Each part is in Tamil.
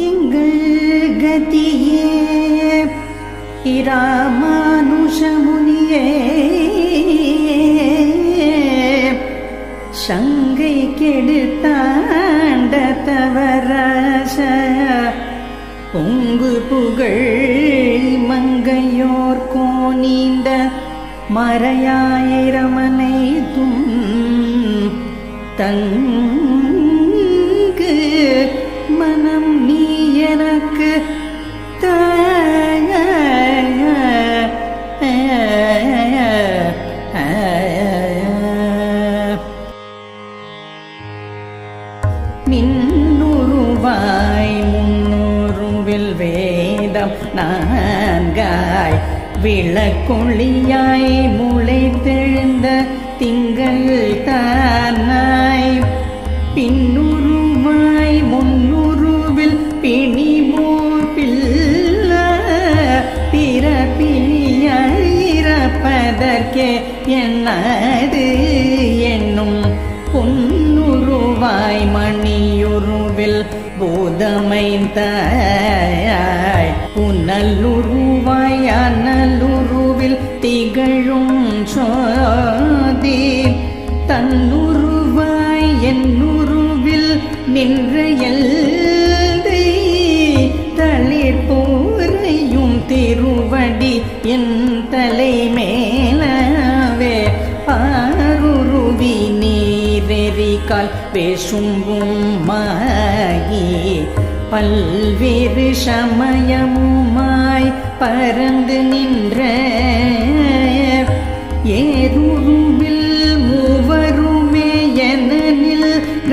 எங்கள் கதியே இராமானுஷமுனியே சங்கை கெடுத்தாண்ட தவராச பொங்கு புகழ் மங்கையோர் கோணீண்ட மறையாயிரமனை தங்கு மனம் நீ எனக்கு மின்னுருவாய் முன்னுருவில் வேதம் நான்காய் விளக்கொளியாய் முளைத்தெழுந்த திங்கள் தானாய் பின்னுருவாய் முன்னுருவில் பிணிமோப்பில் பிறப்பிலியாயிரப்பதற்கே என்னது என்னும் பொன்னுருவாய் மணியுருவில் பூதமைந்தாய் புனலுருவாய் அனலுருவில் திகழும் சோதி தன்னுருவாய் என்னுருவில் நின்ற எல்தை தளிர்போரையும் திருவடி என் தலை மேலவே பாருருவி நீரெறிக்கால் பேசும்பும் மாகி பல்வேறு சமயமுமாய் பறந்து நின்ற ஏருருவில் மூவருமே என நின்ற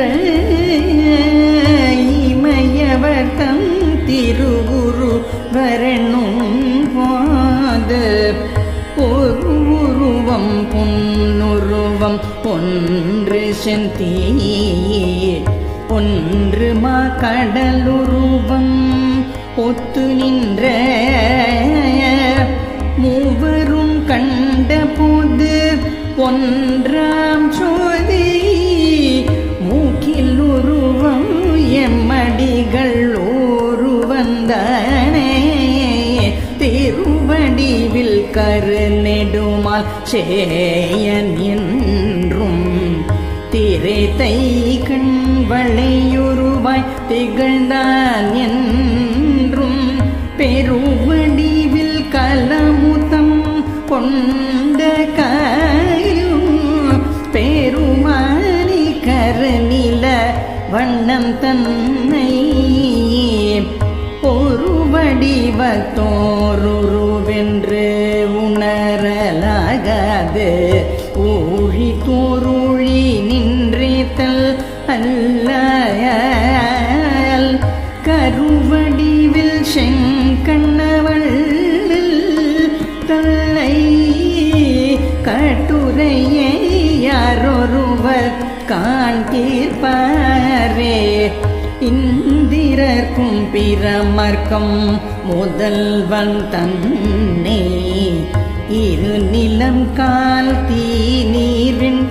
இமையவர் தம் திருகுரு வரணும் போத ஒரு உருவம் பொன்னுருவம் ஒன்று செந்தி ஒன்று மா கடலுருவம் ஒத்து நின்ற மூவரும் கண்ட போது ஒன்றாம் சோதி மூக்கில் உருவம் எம்மடிகள் ஒருவந்தானே திருவடிவில் கரு நெடுமால் சேயன் என்றும் திரைத்தை கண் வளையுருவாய் திகழ்ந்தான் என்றும் பெருவடிவில் கலமுதம் கொண்ட காயும் பெருமானி கருநில வண்ணம் தன்னை ஒரு வடிவத்தோருருவென்று உணரலாகாது ஊழி தோருழி நின்றேத்தல் அல்ல கருவடிவில் செங்கண்ணவள் தல்லை கட்டுரையை யாரொருவர் காண்பீர்ப்பாரே இந்திரர்க்கும் பிரமர்க்கும் முதல்வன் தன்னே இரு நிலம் கால் தீ நீரின்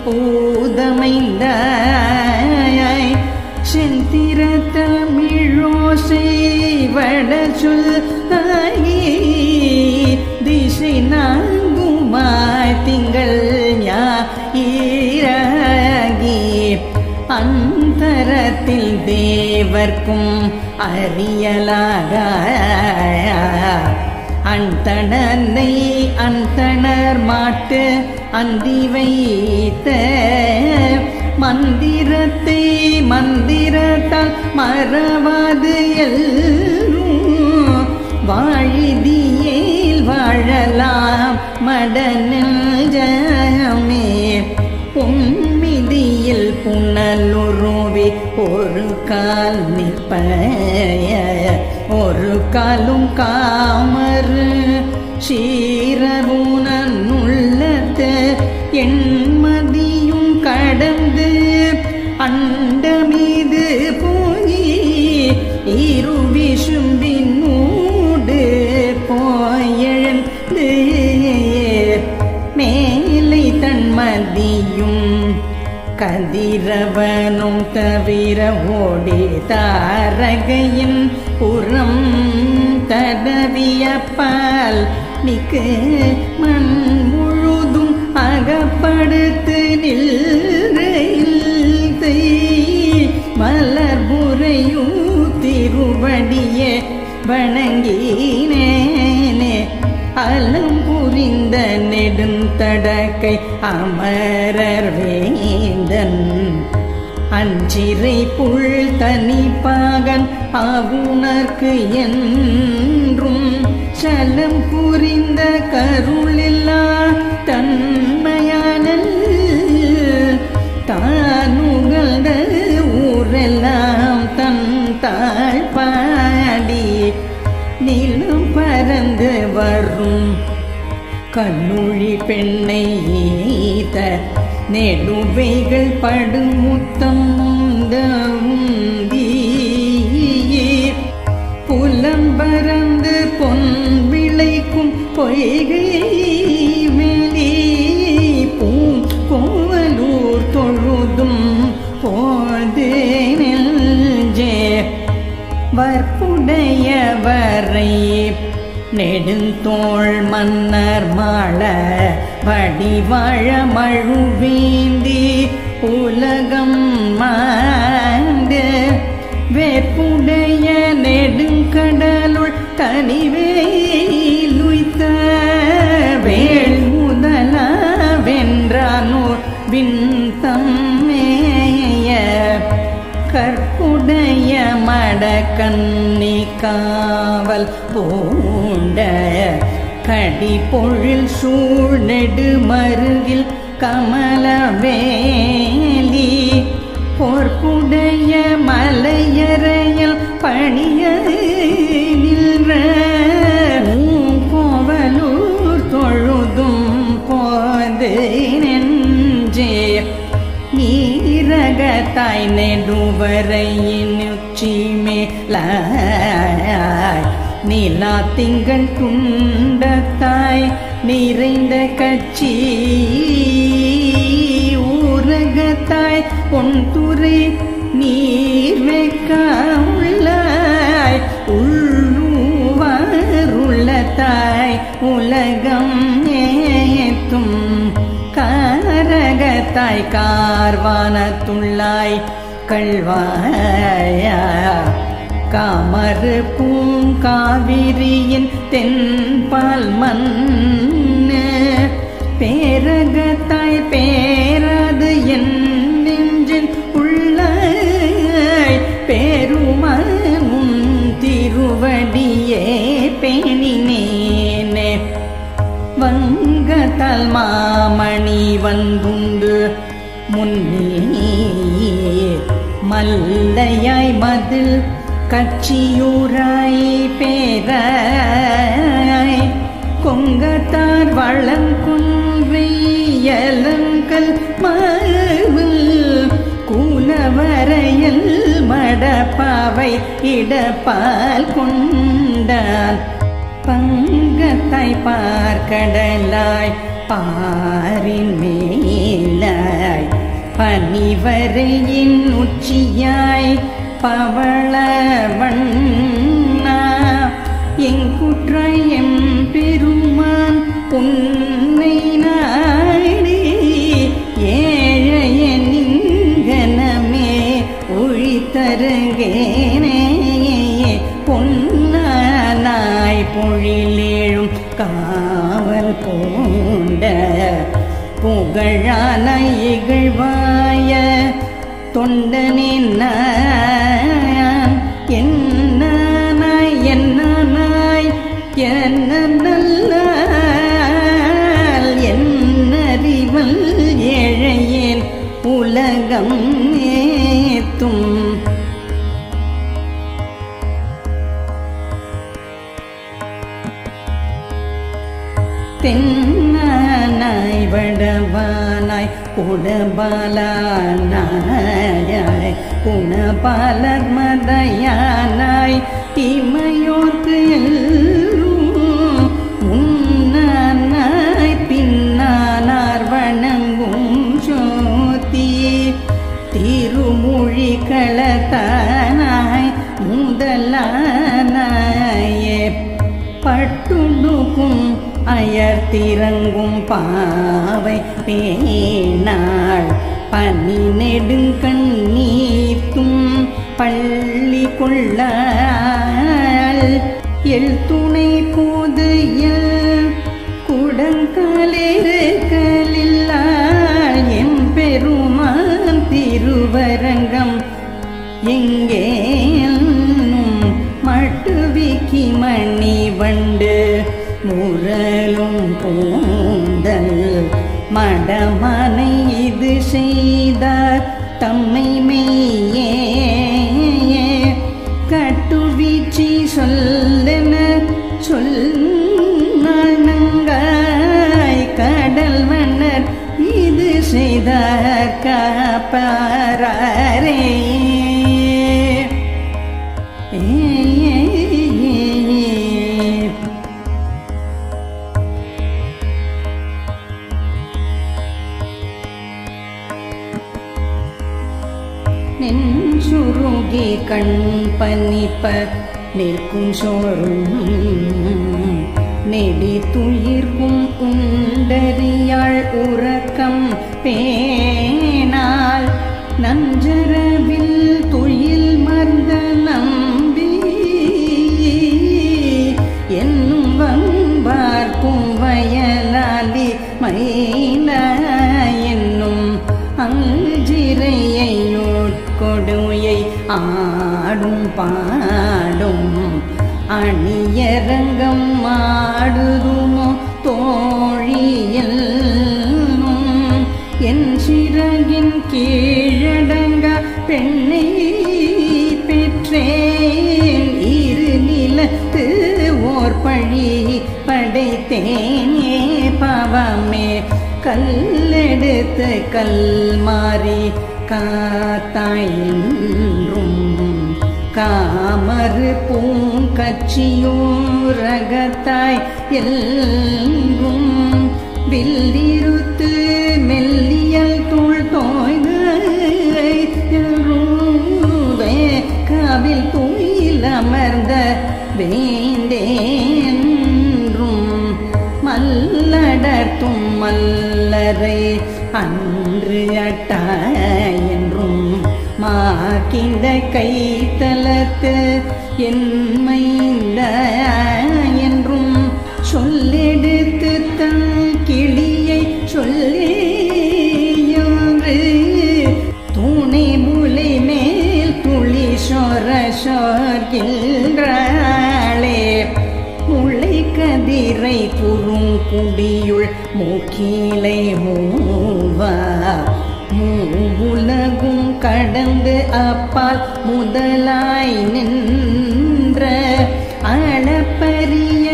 பூதமைந்தாய் செந்திர தமிழோசை வட சொல்லாயி திசை நான்குமாய் திங்கள் ஞாயிறாகி அந்தரத்தில் தேவர்க்கும் அறியலாக அந்தணனை அந்தணர் மாட்டு அந்தி வைத்த மந்திரத்தை மந்திரத்தால் மறவாது எல்லும் வாழிதியேல் வாழலாம் மடநெஞ்சமே பொன்மிதியில் புனலுருவி ஒரு கால் நிற்ப ஒரு காலும் காமறு சீரவுனன்னுள்ளத்த எண்மதியும் கடந்து அண்டமீது போய் இருவிசும்பினூடு போயெழுந்து மேலை தன்மதியும் கதிரவனும் தவிர ஓடி தாரகையின் புறம் தடவிய பால் மிக்கு மண் முழுதும் அகப்படுத்து நில்தை மலர் புரையூ திருவடியே வணங்கினேனே அலம் புரிந்த நெடுந்தடக்கை அமரர் வேந்தன் அஞ்சிறை புல் தனிப்பாகன் ஆவுணர்க்கு என்றும் சலம் புரிந்த கருளில்லா தன்மையான தானுகழ்ந்த ஊரெல்லாம் தன் தாழ்பாடி நிலம் பறந்து வரும் கண்ணுழி பெண்ணை ஈத நெடுவைகள் படுமுத்தம் புலம்பரந்து பொன் விளைக்கும் பொய்கை வெளி பூங்கோவலூர் தொழுதும் போது நெஞ்சே வற்புடையவரை நெடுந்தோள் மன்னர் மாள வடிவாழ மழுவேந்தி உலகம் மாண்டு வேப்புடைய நெடுங்கடலுள் தனிவேலுய்த்த வேள் முதலா வென்றானோர் விண்தம்மேய கற்புடைய மடக்கண்ணி காவல் பூண்ட கடி பொழில் சூழ் நெடு மருகில் கமலவேலி பொற்புடைய மலையறையில் பணிய நின்ற கோவலூர் தொழுதும் போது நெஞ்சே நீரகத்தாய் நெடுவரையின் உச்சி மேலாய் நிலா திங்கள் துண்டத்தாய் நிறைந்த கட்சி ஊரகத்தாய் பொன்துறை நீர் வெக்காய் உள்ளுவாருள்ளத்தாய் உலகம் ஏத்தும் காரகத்தாய் கார்வானத்துள்ளாய் கள்வாயா காமரு பூங்காவிரியின் தென்பால் மண்ணு பேரகத்தாய் பேராது என் நெஞ்சின் உள்ளாய் பெருமானும் திருவடியே பேணினேனே வங்கத்தால் மாமணி வந்துண்டு முன்னே மல்லையாய் மதில் கட்சியூராய் பேராய் கொங்கத்தார் வளங்குன்றியலங்கல் மாவில் கூலவரையில் மடப்பாவை இடப்பால் கொண்டான் பங்கத்தாய் பார்க்கடலாய் பாரின் மேலாய் பனிவரையின் உச்சியாய் பவளவண்ணா எங்குற்றாய் எம்பெருமான் உன்னை நாடி ஏழைய நிங்கனமே ஒழித்தருகேனே பொன்னானாய் பொழிலேழும் காவல் பூண்ட புகழான இகழ்வாய தொண்டனின் நான் என்னானாய் என்னானாய் என்ன நல்ல என்னறிவல் ஏழையேன் உலகம் ஏத்தும் தென்னானாய் வடவானாய் குடபாலானாய் குணபாலர் மதையானாய் இமையோர்க்கு முன்னானாய் பின்னானார் வணங்கும் ஜோதி குழிகளத்தானாய் முதலானாயே பட்டுடுக்கும் அயர்த்திறங்கும் பாவை பேணாள் பனி நெடுங்கண்ணீத்தும் பள்ளி கொள்ளாள் எழுத்துணை போதைய குடங்காலிருக்கலில்லாள் எம்பெருமான் திருவரங்கம் எங்கே மட்டுவிக்கி மணி வண்டு முரலும் பூந்தல் மடமனை இது செய்தார் தம்மை மெய்யே கட்டுவீச்சி சொல்லென சொன்னாய் கடல் மன்னர் இது செய்தார் காப்பாரே நெஞ்சுருகி கண் பனிப்ப நிற்கும் சோறும் நெடி துயிர்க்கும் உண்டறியாள் உறக்கம் பேணாள் நஞ்சரவில் துயில் மர்ந்த நம்பி என்னும் வம்பார்க்கும் வயலாலி மைன என்னும் அஞ்சிரையோட்கொடுயை ஆடும் பாடும் அணியரங்கம் ஆடுதுமோ தோழியில் என் சிறகின் கீழடங்க பெண்ணை பெற்றேன் இரு நிலத்து ஓர் பழி படைத்தேனே பாவமே கல்லெடுத்து கல் மாறி காத்தாயின்றும் காமறு பூங்கச்சியூரகத்தாய் எல்லும் வில்லிருத்து மெல்லியல் தூள் தோய்கூவே காவில் தூயில் அமர்ந்த வேண்டேன்றும் மல்லடர்த்தும் மல்லரை அன்று அட்டா என்றும் மாக்கிந்த கைத்தலத்து என்மைந்த என்றும் சொல்லெடுத்து தன் கிளியை சொல்லியோன்று துணை முலை மேல் துளி சொர சொர்கின்றாளே முளை கதிரை குறுங்குடியுள் மூக்கிலை மூவா மூவுலகும் கடந்து அப்பால் முதலாய் நின்ற அளப்பரிய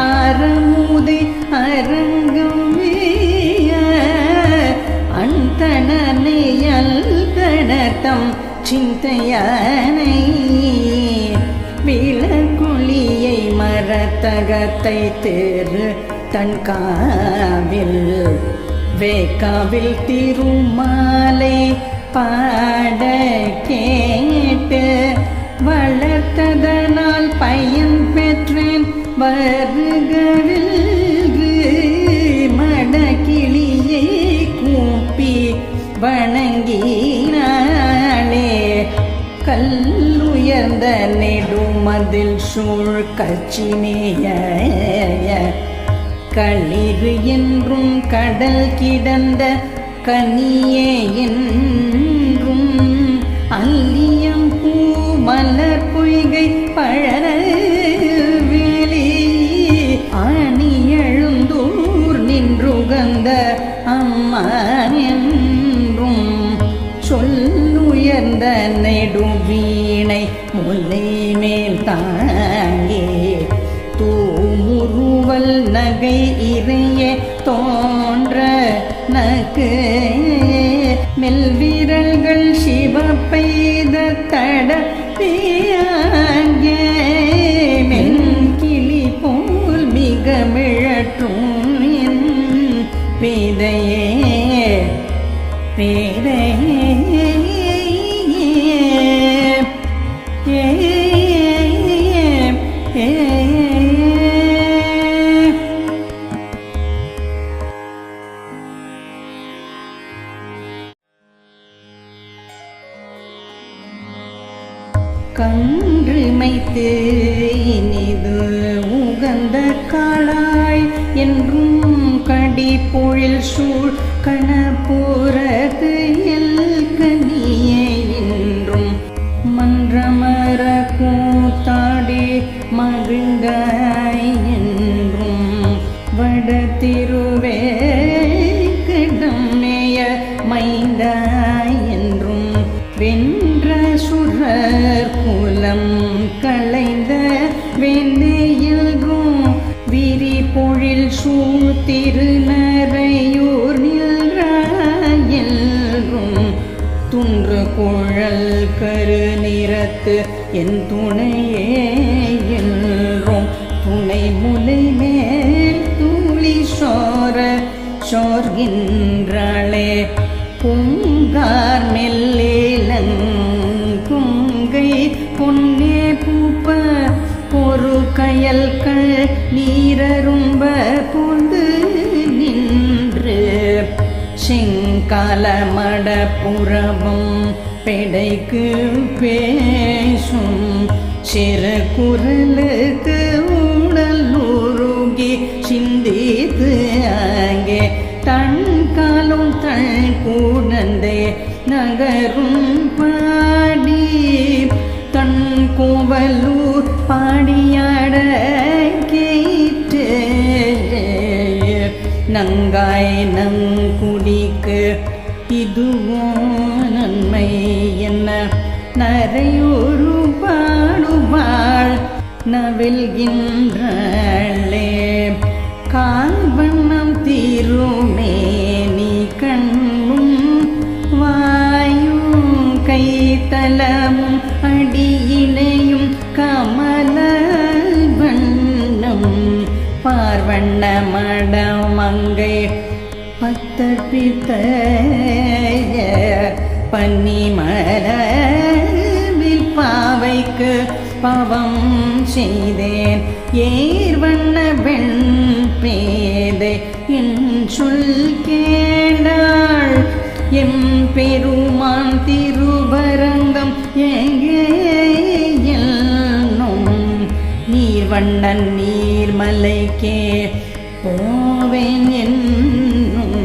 அறமுதை அரங்கமே அந்தணனையல் தடத்தம் சிந்தையானை விளக்குழியை மரத்தகத்தை தேறு தன் காவில் வேக்காவில் திருமாலை பாட கேட்டு வளர்த்ததனால் பயன் பெற்றேன் வருகவில் மடக்கிளியை கூப்பி வணங்கினாளே கல்லுயர்ந்த நெடுமதில் சூழ் கச்சினேய களிறு என்றும் கடல் கிடந்த கனியே என்றும் அல்லியம் பூ மலர் பொய்கை பழவேலி ஆணி எழுந்தூர் நின்றுகந்த அம்மா என்றும் சொல்லுயர்ந்த நெடுவீணை முல்லை மேல் தாங்கே தூமுருவல் நகை இறைய தோன்ற நக்கு மெல்விரல்கள் சிவப்பெய்த தடப்பியாங்க மென்கிளி போல் மிக மிழற்றும் என் பேதையே பேதையே கன்று மைத்து இனிது உகந்த காளாய் என்றும் கடி பொழில் சூழ் கணப்புறது எல்கனியே என்றும் மன்றமர கூத்தாடி மகிழ்ந்தாய் என்றும் வட திருவே கிடமேய மைந்தாய் என்றும் வென்ற சுரர் குலம் களைந்த வேந்தையல்கும் விரி பொழில் சூழ் திருநறையூர் நில்றாயல்கும் துன்று குழல் கரு நிறத்து என் துணையே என்றும் துணை முலை மேல் தூளி சோர்கின்றாளே பூங்கார் மெல்லேலங்குங்கை பொன்னே பூப்ப பொறு கயல்கள் நீரரும்ப பூந்து நின்று செங்கால மடப்புறவும் பெடைக்கு பேசும் சிறு குரலுக்கு உடல் உருகி சிந்தித்து அங்கே தன் காலும் தன் கூடந்தே நகரும் பாடி தன் கோவலூர் பாடியாட கேட்டு நங்காய் நங்குடிக்கு இதுவோ நன்மை என்ன நரையொரு பாடுவாள் நவில்கின்றாளே கால்வண்ணம் திருமேனி கண்ணும் வாயும் கைத்தலமும் அடியினையும் கமல வண்ணம் பார்வண்ண மடமங்கை பத்தற்பித்த பன்னிமரவில் பாவைக்கு பவம் செய்தேன் ஏர்வண்ண வெண் பேதை என் சொல் கேளாள் எம் பெருமான் திருவரங்கம் எங்கேயும் நீர்வண்ணன் நீர்மலைக்கே போவேன் என்னும்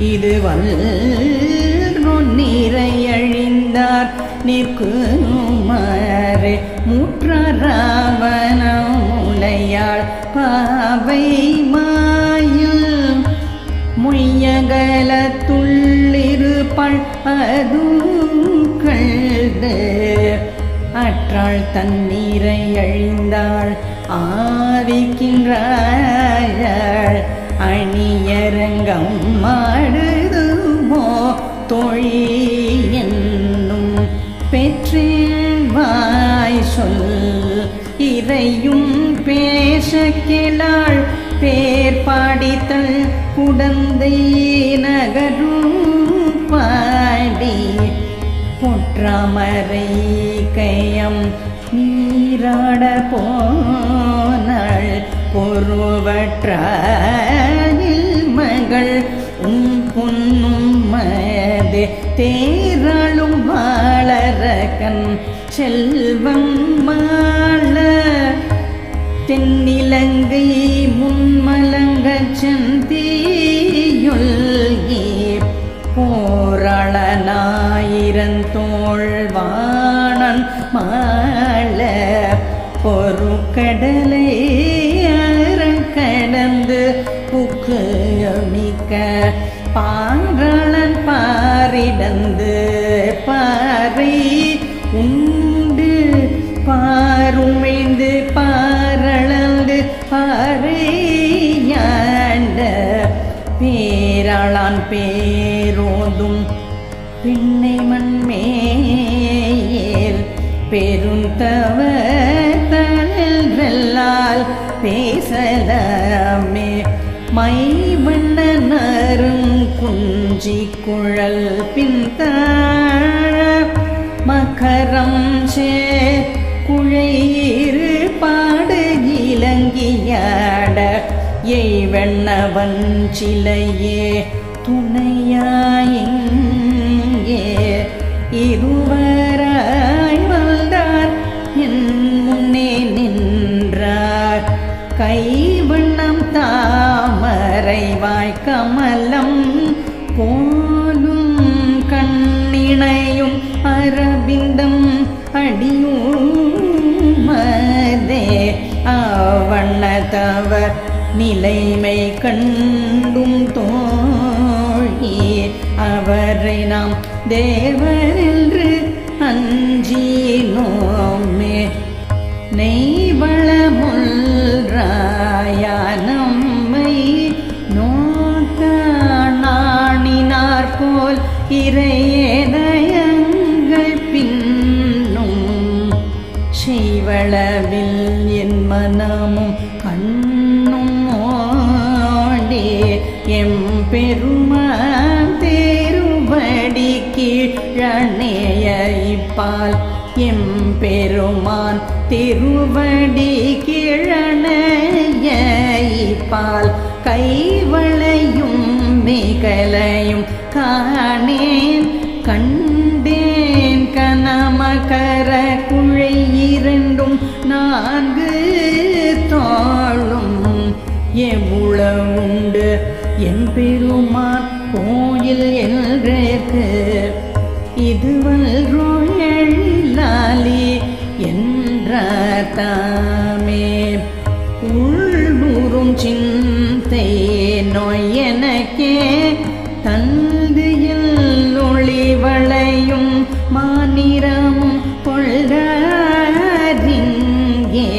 இது வல்னு நீரையழிந்தார் நிற்குமாறு முற்றராவண முலையாள் பாவை மாயில் மொய்யகலத்துள்ளிருப்பாள் அதுகள்டு அற்றாள் தண்ணீரை அழிந்தாள் ஆவிக்கின்றாள் அணியரங்கம் மாடுதுமோ தொழி என்னும் பெற்றேன் வாய் சொல் இறையும் பேச கேளாள் பேர் பாடித்தள் குடந்தை நகரும் பாடி பொற்றாமரை கையம் நீராட போனாள் பொருவற்றாயில் மகள் பொன்னும் மதே தேராளும் வாழறகன் செல்வம் மாள தென்னிலங்கை முன்மலங்க செந்தியொல்கி போராளனாயிரந்தோள் வாணன் மாள பொருட்கடலை கடந்து புக்கு மிக்க பாராளன் பாரிடந்து பாறை உண்டு பாருமிழ்ந்து பாரளந்து பாறையாண்ட பேராளான் பேரோதும் பின்னை மண்மேல் பெருந்தவ தழல் பேசலாமே மைவண்ண நரும் குஞ்சி குழல் பின்தாழ மகரம் சேர் குழையிரு பாடு இலங்கியாட எய்வண்ணவன் சிலையே துணையாயிங்கே இருவராய் வந்தார் தவ நிலைமை கண்டும் தோழி அவரை நாம் தேவரென்று அஞ்சினோமே. நெய்வளமுல்ராயா நம்மை நோக்க நாணினார் போல் இறையேனயங்கள் பின்னும் செய்வளவில் என் மனமும் கண்ணும் ஓடே எம்பெருமான் தேருபடி கீழணைய இப்பால் எம்பெருமான் திருவடி கீழணைய இப்பால் கைவளையும் மேகலையும் காணேன் கண்டேன் கனமகர குழை இரண்டும் நான்கு தோளும் எவ்வளவுண்டு என் பெருமான் கோயில் என்றேற்கு இதுவல்றோ எழிலாலி என்ற தாமே. உள்ளூரும் சிந்தை நோய் எனக்கே தந்தையில் ஒளிவளையும் மாநிறமும் கொள்ளிங்கே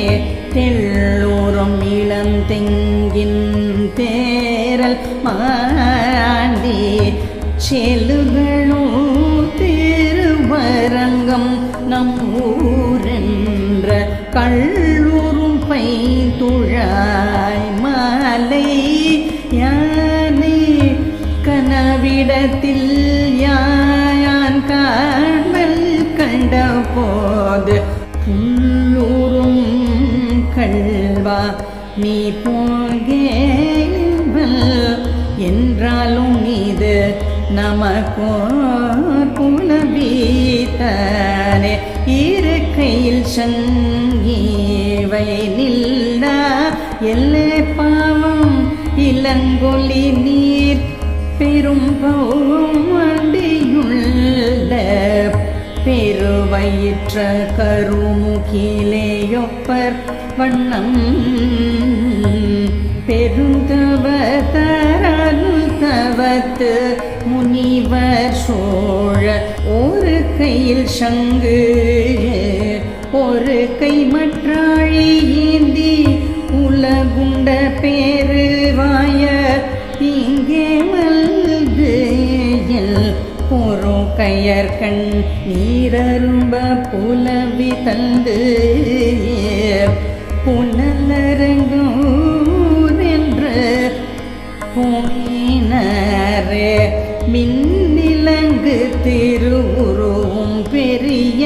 தெள்ளூரும் இளந்தெங்கின் தேரல் மாண்டி செலுகளும் திருவரங்கம் நம் ஊரென்ற கள்ளூரும் பைந்துழாய் மாலை யானை கனவிடத்தில் யான் காண்பல் கண்ட போது புல்லூரும் கள்வா நீ போகேவல் என்றாலும் இது நமக்கோர் புலவீத்தனே. இருக்கையில் சங்கீவை நில்லா எல்லை பாவம் இளங்கொலி நீர் பெரும் பௌமண்டியுள்ள பெருவயிற்ற கருமுகிலேயொப்பர் வண்ணம் பெருந்தவ தரல் தவத்து முனிவர் சோழ ஒரு கையில் சங்கு ஒரு கை மற்றாழி ஏந்தி உலகுண்ட பேருவாய இங்கே மல்து பொறு கயற்கண் நீரரும்ப புலவி தந்து புனலரங்கூர் என்று போயினரே. மின்னிலங்கு திருவுருவும் பெரிய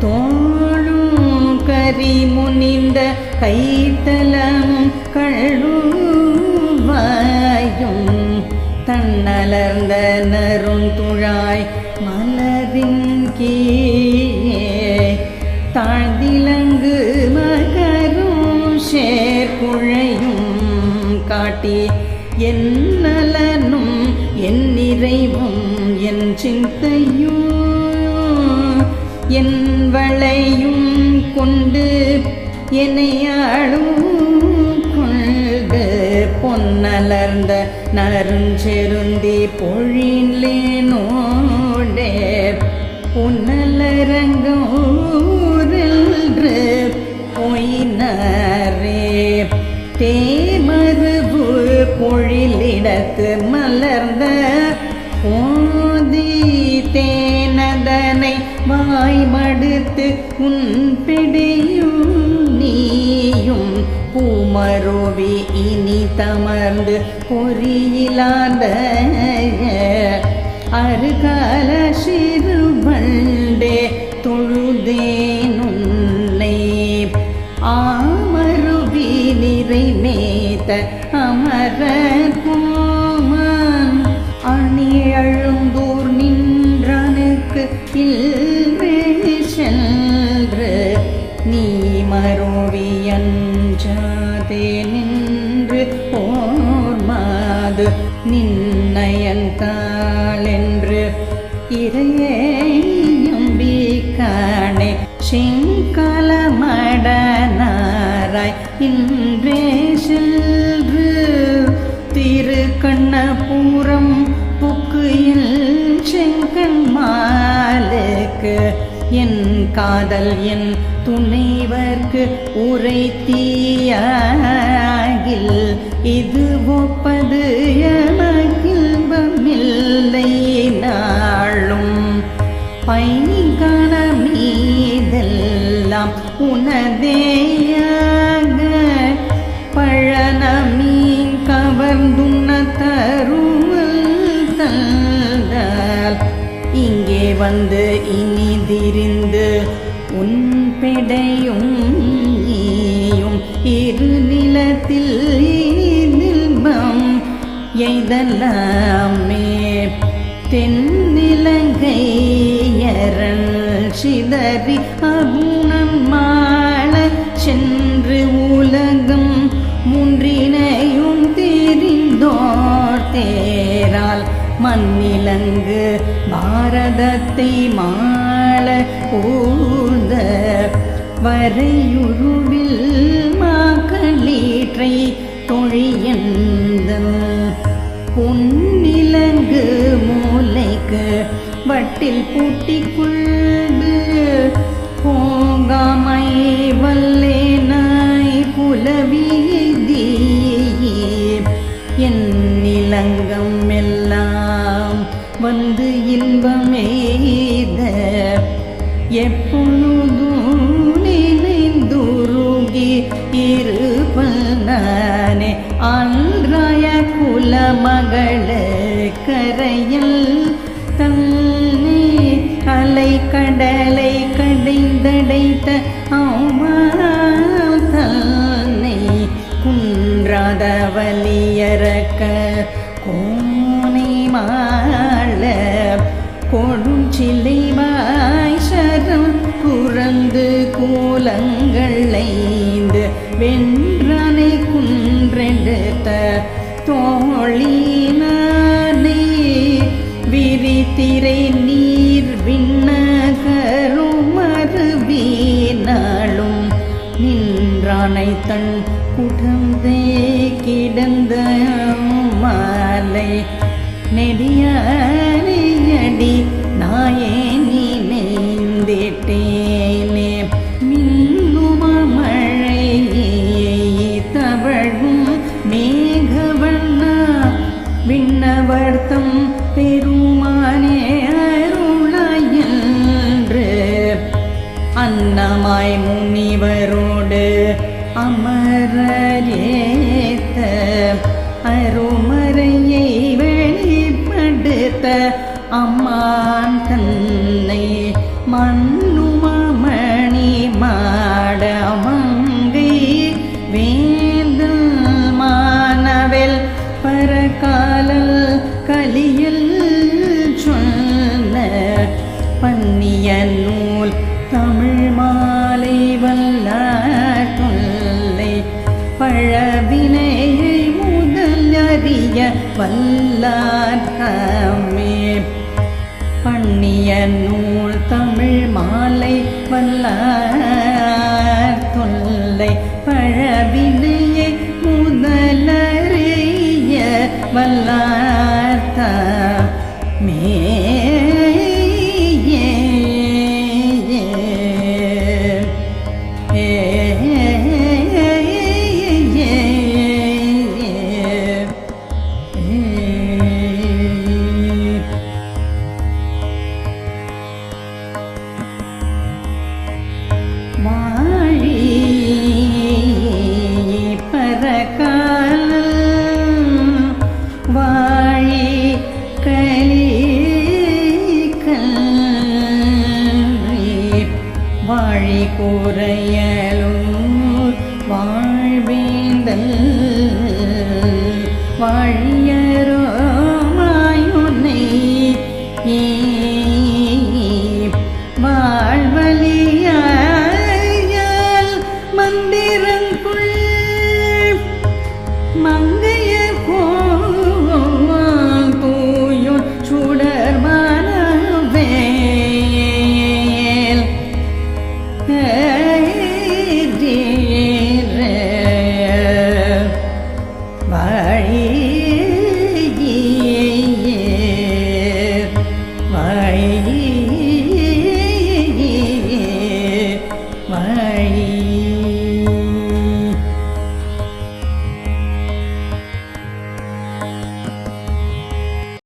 தோளும் கரிமுனிந்த கைத்தலமும் கழுவாயும் தன்னலர்ந்த நருந்துழாய் மலரின் கீழே தாழ்ந்திலங்கு மகரும் சேர்குழையும் காட்டி என் நலனும் என் நிறைவும் என் சிந்தையும் என் வளையும் கொண்டு என்னையாடும் கொள்கு பொன்னலர்ந்த நருஞ்செருந்தி பொழிலேனோடே புனலரங்கூரென்று போயினரே. தேமருவு பொழிலிடத்து மலர்ந்த போதி தேனதனை வாய்மடுத்து உன் பிடியும் நீயும் பூமருவி இனி தமர்ந்து பொறியிலாந்த அருகால சிறுபண்டே தொழுதேனுன்னை ஆமருவி நிறை மேத்த அமரர் கோமன் அணியழுந்தூர் நின்றனுக்கு இல்வே சென்று நீ மருவி அஞ்சாதே நின்று போர்மாது நின்னயந்தாளென்று இறையம்பி காணே செங்கலமடனாராய் இன்றே சென்று திருக்கண்ணபுரம் புக்குயில் செங்கண் மாலுக்கு என் காதல் என் துணைவர்க்கு உரைத்தீயாகில் இது ஒப்பது எமக்கில்பமில்லை நாளும் பைங்கான மீதெல்லாம் உனதேயாக பழனமீன் கவர்ந்துண்ண தருவல் தந்தால் இங்கே வந்து இனிதிரிந்து உன் பெடையும் நீயும் இரு நிலத்தில் இனில்பம் எய்தலாமே தென்னிலங்கையரன் சிதறி அகுணன் மாள சென்று உலகம் முன்றினையும் தெரிந்தோர் தேரால் மண்ணிலங்கு பாரதத்தை மாள ஊர்ந்த வரையுருவில் மாக்களீற்றை தொழியந்தன் பொன்னிலங்கு மூலைக்கு வட்டில் பூட்டிக்கொண்டு போகாமை வல்லேனாய் புலவியதே என் நிலங்கம் எல்லாம் வந்து இன்பமெய்த எப்பொழுதும் நினைந்துருகி இருப்பனானே அன்றாய குலமகள கரையில் தன்னே அலை கடலை கடைந்தடைத்த தன்னை குன்றாத வலியறக்க கோனை மாள கொடுஞ்சிலை வாய்சரம் புறந்து கூலங்களைந்து வென்றனை குன்றெடுத்த தோழினானே விரித்திரை நீர் விண்ணகருமருவினாலும் நின்றானை தன் குடந்தே கிடந்த மாலை நெடியடி நாயே நினைந்திட்டேனே மின்னும மழை தவழும் மேகவண்ணா விண்ணவர்த்தம் பெருமானே அருளாயன்று அன்னமாய் முனிவரோடு அமரரேத்த அருமறையை வெளிப்படுத்த அம்மான் தன்னை மண்ணுமணி மாட மங்கை வேந்தல் மானவெல் பரகாலல் கலியல் சொன்ன பன்னிய நூல் தமிழ் மாலை வல்லார் தொல்லை பழவினையை முதல் அறிய வல்லார் தாமே பண்ணிய நூல் தமிழ் மாலை வல்லார் தொல்லை பழவினையை முதலறிய வல்லார் தாமே வாழி கூரையலூர் வாழ்வேந்தல் வாழி